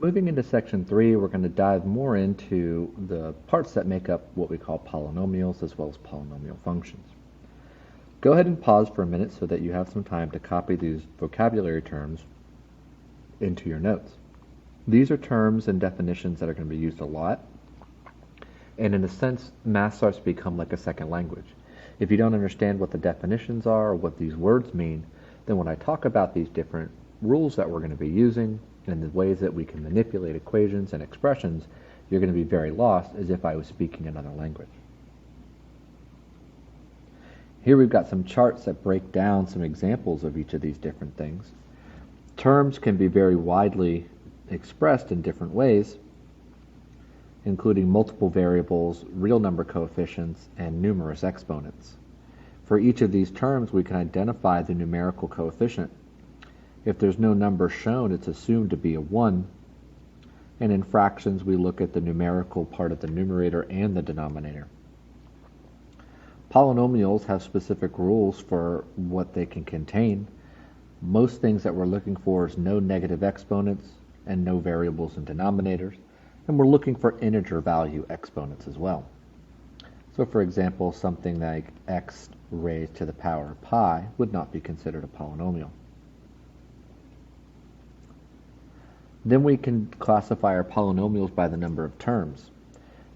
Moving into section 3, we're going to dive more into the parts that make up what we call polynomials as well as polynomial functions. Go ahead and pause for a minute so that you have some time to copy these vocabulary terms into your notes. These are terms and definitions that are going to be used a lot, and in a sense, math starts to become like a second language. If you don't understand what the definitions are or what these words mean, then when I talk about these different rules that we're going to be using and the ways that we can manipulate equations and expressions, you're going to be very lost as if I was speaking another language. Here we've got some charts that break down some examples of each of these different things. Terms can be very widely expressed in different ways, including multiple variables, real number coefficients, and numerous exponents. For each of these terms, we can identify the numerical coefficient. If there's no number shown, it's assumed to be a 1. And in fractions, we look at the numerical part of the numerator and the denominator. Polynomials have specific rules for what they can contain. Most things that we're looking for is no negative exponents and no variables and denominators. And we're looking for integer value exponents as well. So for example, something like x raised to the power of pi would not be considered a polynomial. Then we can classify our polynomials by the number of terms.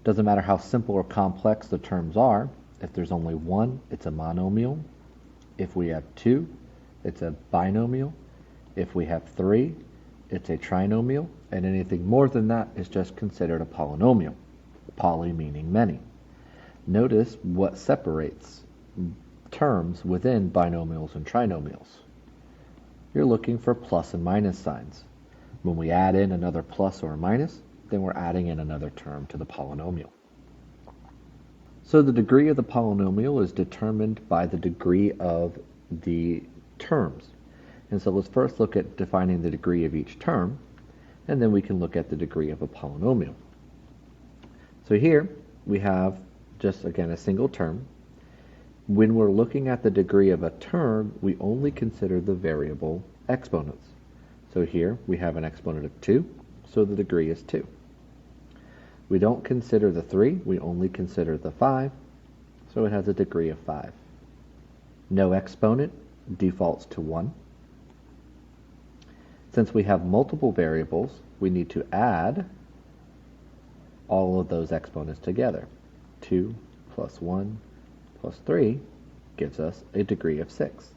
Doesn't matter how simple or complex the terms are. If there's only one, it's a monomial. If we have two, it's a binomial. If we have three, it's a trinomial. And anything more than that is just considered a polynomial. Poly meaning many. Notice what separates terms within binomials and trinomials. You're looking for plus and minus signs. When we add in another plus or a minus, then we're adding in another term to the polynomial. So the degree of the polynomial is determined by the degree of the terms. And so let's first look at defining the degree of each term, and then we can look at the degree of a polynomial. So here we have just, again, a single term. When we're looking at the degree of a term, we only consider the variable exponents. So here we have an exponent of 2, so the degree is 2. We don't consider the 3, we only consider the 5, so it has a degree of 5. No exponent defaults to 1. Since we have multiple variables, we need to add all of those exponents together. 2 plus 1 plus 3 gives us a degree of 6.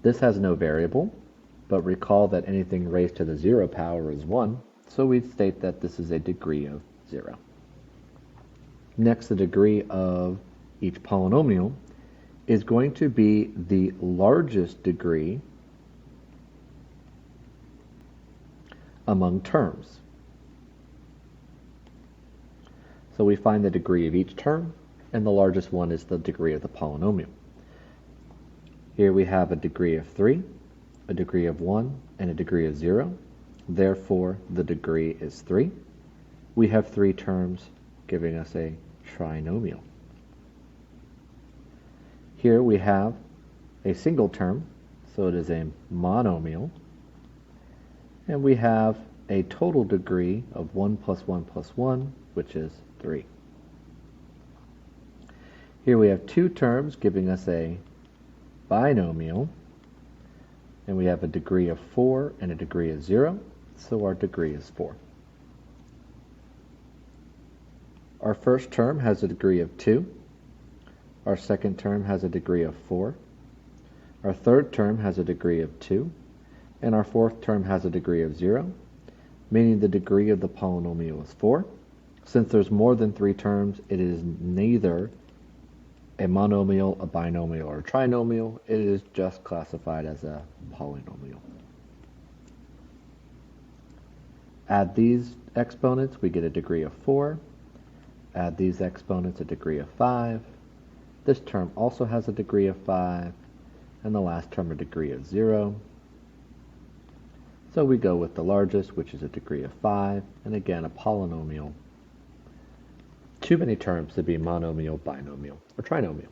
This has no variable, but recall that anything raised to the 0 power is 1, so we state that this is a degree of 0. Next, the degree of each polynomial is going to be the largest degree among terms. So we find the degree of each term, and the largest one is the degree of the polynomial. Here we have a degree of 3, a degree of 1, and a degree of 0. Therefore, the degree is 3. We have 3 terms, giving us a trinomial. Here we have a single term, so it is a monomial. And we have a total degree of 1 plus 1 plus 1, which is 3. Here we have 2 terms, giving us a binomial. And we have a degree of 4 and a degree of 0, so our degree is 4. Our first term has a degree of 2. Our second term has a degree of 4. Our third term has a degree of 2. And our fourth term has a degree of 0, meaning the degree of the polynomial is 4. Since there's more than 3 terms, it is neither a monomial, a binomial, or a trinomial. It is just classified as a polynomial. Add these exponents, we get a degree of 4. Add these exponents, a degree of 5. This term also has a degree of 5, and the last term a degree of 0. So we go with the largest, which is a degree of 5, and again a polynomial. Too many terms to be monomial, binomial, or trinomial.